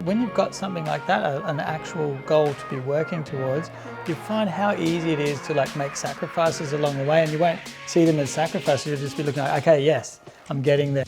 When you've got something like that, an actual goal to be working towards, you find how easy it is to make sacrifices along the way, and you won't see them as sacrifices. You'll just be looking like, okay, yes, I'm getting there.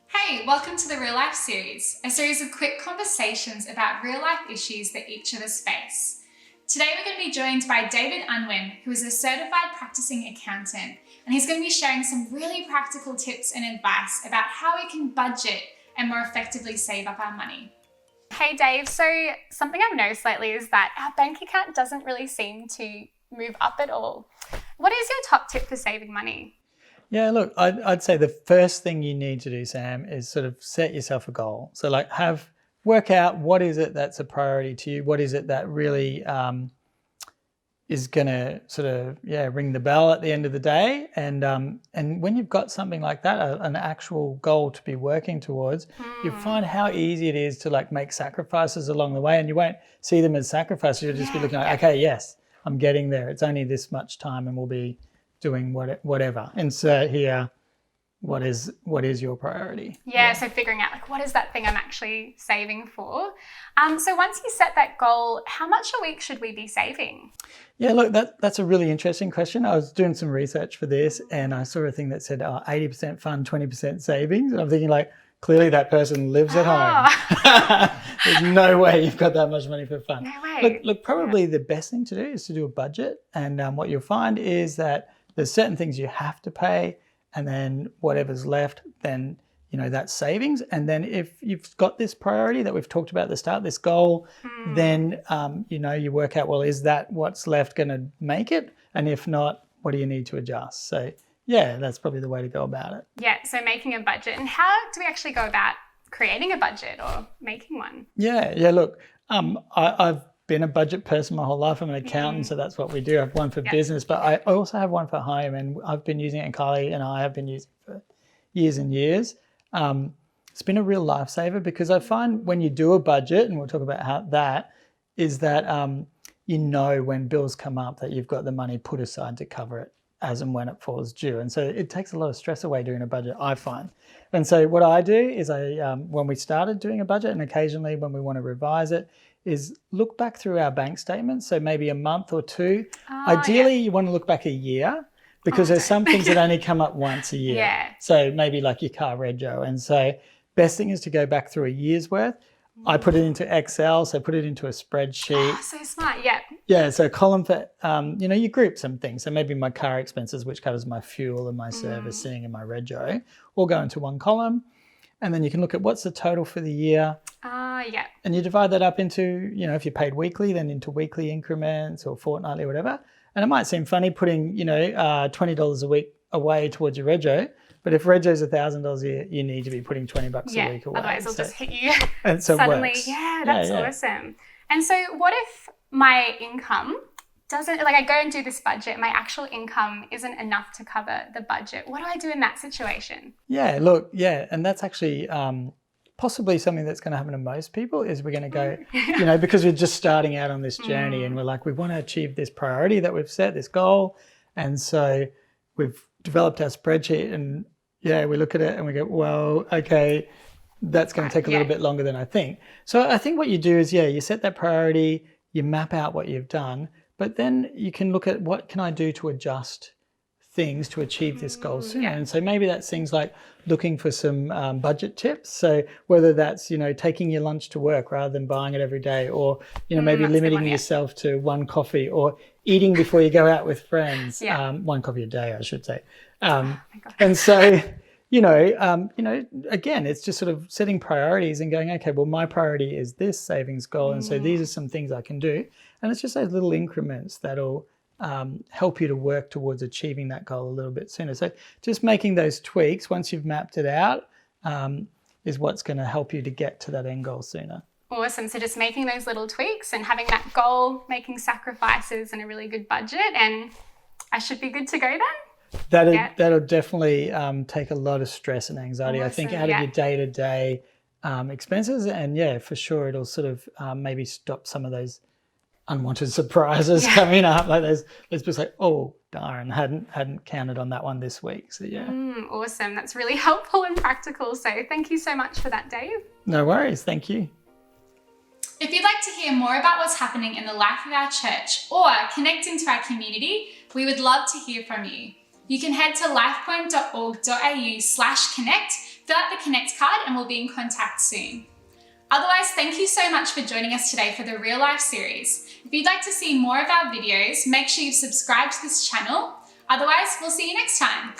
Hey, welcome to the Real Life series, a series of quick conversations about real life issues that each of us face. Today we're going to be joined by David Unwin, who is a Certified Practising Accountant, and he's going to be sharing some really practical tips and advice about how we can budget and more effectively save up our money. Hey Dave, so something I've noticed lately is that our bank account doesn't really seem to move up at all. What is your top tip for saving money? Yeah, look, I'd say the first thing you need to do, Sam, is sort of set yourself a goal. So work out what is it that's a priority to you. What is it that really is going to sort of, ring the bell at the end of the day. And when you've got something like that, an actual goal to be working towards, you find how easy it is to make sacrifices along the way, and you won't see them as sacrifices. You'll just be looking like, okay, yes, I'm getting there. It's only this much time and we'll be doing whatever. Insert here, what is your priority? So figuring out what is that thing I'm actually saving for. So once you set that goal, how much a week should we be saving? Yeah, look, that's a really interesting question. I was doing some research for this and I saw a thing that said 80% fun, 20% savings. And I'm thinking clearly that person lives at home. There's no way you've got that much money for fun. No way. Look, probably the best thing to do is to do a budget. And what you'll find is that there's certain things you have to pay, and then whatever's left, then that's savings. And then if you've got this priority that we've talked about at the start, this goal, then you work out, well, is that what's left going to make it? And if not, what do you need to adjust? So that's probably the way to go about it. Yeah, so making a budget. And how do we actually go about creating a budget or making one? Look, I've been a budget person my whole life. I'm an accountant, so that's what we do. I have one for business, but I also have one for home, and I've been using it, and Carly and I have been using it for years and years. It's been a real lifesaver because I find when you do a budget, and we'll talk about how that is, that when bills come up that you've got the money put aside to cover it as and when it falls due. And so it takes a lot of stress away doing a budget, I find. And so what I do is when we started doing a budget, and occasionally when we want to revise it, is look back through our bank statements. So maybe a month or two. Ideally, you want to look back a year, because there's some things that only come up once a year. So maybe like your car rego. And so best thing is to go back through a year's worth. I put it into Excel, so put it into a spreadsheet. Oh, so smart, So column for, you group some things. So maybe my car expenses, which covers my fuel and my servicing and my rego, all go into one column. And then you can look at what's the total for the year. And you divide that up into, if you're paid weekly, then into weekly increments or fortnightly or whatever. And it might seem funny putting, $20 a week away towards your rego. But if rego's $1,000 a year, you need to be putting $20 a week away. Otherwise it'll just hit you and so suddenly. Works. That's awesome. And so what if my income doesn't, I go and do this budget, my actual income isn't enough to cover the budget? What do I do in that situation? And that's actually possibly something that's going to happen to most people, is we're going to go, because we're just starting out on this journey and we're we want to achieve this priority that we've set, this goal. And so we've developed our spreadsheet and we look at it and we go, well, okay, that's going to take a little bit longer than I think. So I think what you do is, you set that priority, you map out what you've done, but then you can look at what can I do to adjust things to achieve this goal sooner. And so maybe that's things like looking for some budget tips. So whether that's, taking your lunch to work rather than buying it every day, or, maybe limiting yourself to one coffee, or eating before you go out with friends, one coffee a day, I should say. And so, again, it's just sort of setting priorities and going, okay, well, my priority is this savings goal. And so these are some things I can do. And it's just those little increments that'll help you to work towards achieving that goal a little bit sooner. So just making those tweaks once you've mapped it out is what's going to help you to get to that end goal sooner. Awesome. So just making those little tweaks and having that goal, making sacrifices and a really good budget, and I should be good to go then? That'll definitely take a lot of stress and anxiety, I think, out of your day-to-day expenses. And for sure, it'll sort of maybe stop some of those unwanted surprises coming up. Like there's just like, oh darn, hadn't counted on that one this week. So yeah. Awesome. That's really helpful and practical. So thank you so much for that, Dave. No worries. Thank you. If you'd like to hear more about what's happening in the life of our church or connect into our community, we would love to hear from you. You can head to lifepoint.org.au/connect, fill out the connect card, and we'll be in contact soon. Otherwise, thank you so much for joining us today for the Real Life series. If you'd like to see more of our videos, make sure you've subscribed to this channel. Otherwise, we'll see you next time.